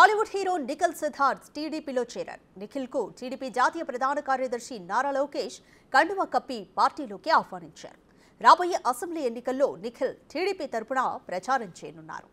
Tollywood hero Nikhil Siddharth టీడీపీలో చేరారు. నిఖిల్కు TDP జాతీయ ప్రధాన కార్యదర్శి నారా లోకేష్ కండువా కప్పి పార్టీలోకి ఆహ్వానించారు. రాబోయే అసెంబ్లీ ఎన్నికల్లో నిఖిల్ టీడీపీ తరపున ప్రచారం చేయనున్నారు.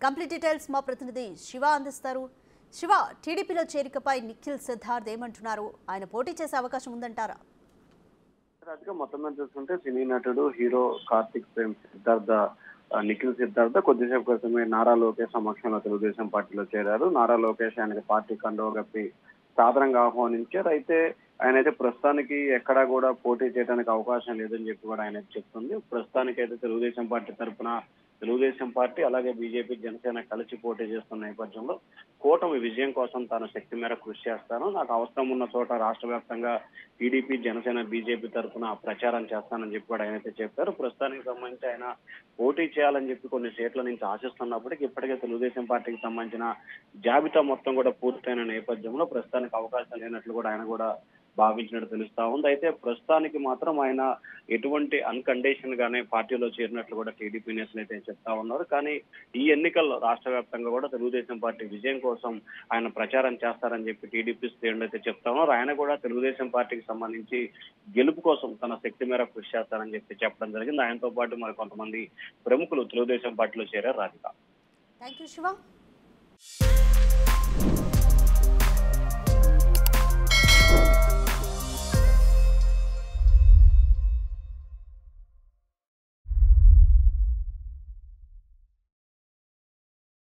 కంప్లీట్ డీటెయిల్స్ మా ప్రతినిధి శివ అందిస్తారు. శివ, టీడీపీలో చేరికపై నిఖిల్ సిద్ధార్థ్ ఏమంటున్నారు? ఆయన పోటీ చేసే అవకాశం ఉందంటారా? మొత్తం మీద చూసుకుంటే సినీ నటుడు హీరో కార్తిక్ ప్రేమ్ సిద్ధార్థ నిఖిల్ సిద్ధార్థ కొద్దిసేపు క్రితమే నారా లోకేష్ సమక్షంలో తెలుగుదేశం పార్టీలో చేరారు. నారా లోకేష్ ఆయనకి పార్టీ కండువా కప్పి సాదరంగా ఆహ్వానించారు. అయితే ఆయనైతే ప్రస్తుతానికి ఎక్కడా కూడా పోటీ చేయడానికి అవకాశం లేదని చెప్పి కూడా ఆయన చెప్తుంది. ప్రస్తుతానికైతే తెలుగుదేశం పార్టీ తరఫున తెలుగుదేశం పార్టీ అలాగే బీజేపీ జనసేన కలిసి పోటీ చేస్తున్న నేపథ్యంలో కూటమి విజయం కోసం తన శక్తి మేర కృషి చేస్తాను, నాకు అవసరం ఉన్న చోట రాష్ట్ర వ్యాప్తంగా టీడీపీ జనసేన బీజేపీ తరఫున ప్రచారం చేస్తానని చెప్పి కూడా ఆయనైతే చెప్పారు. ప్రస్తుతానికి సంబంధించి ఆయన పోటీ చేయాలని చెప్పి కొన్ని సీట్ల నుంచి ఆశిస్తున్నప్పటికీ ఇప్పటికే తెలుగుదేశం పార్టీకి సంబంధించిన జాబితా మొత్తం కూడా పూర్తయిన నేపథ్యంలో ప్రస్తుతానికి అవకాశం లేనట్లు కూడా ఆయన కూడా భావించినట్టు తెలుస్తా ఉంది. అయితే ప్రస్తుతానికి మాత్రం ఆయన ఎటువంటి అన్కండిషన్ గానే పార్టీలో చేరినట్లు కూడా టీడీపీ నేతలు అయితే చెప్తా ఉన్నారు. కానీ ఈ ఎన్నికల్లో రాష్ట్ర వ్యాప్తంగా కూడా తెలుగుదేశం పార్టీ విజయం కోసం ఆయన ప్రచారం చేస్తారని చెప్పి టీడీపీ శ్రేణులు అయితే చెప్తా ఉన్నారు. ఆయన కూడా తెలుగుదేశం పార్టీకి సంబంధించి గెలుపు కోసం తన శక్తి మేర కృషి చేస్తారని చెప్పి చెప్పడం జరిగింది. ఆయనతో పాటు మరి కొంతమంది ప్రముఖులు తెలుగుదేశం పార్టీలో చేరారు. రాధిక. థాంక్యూ శివ.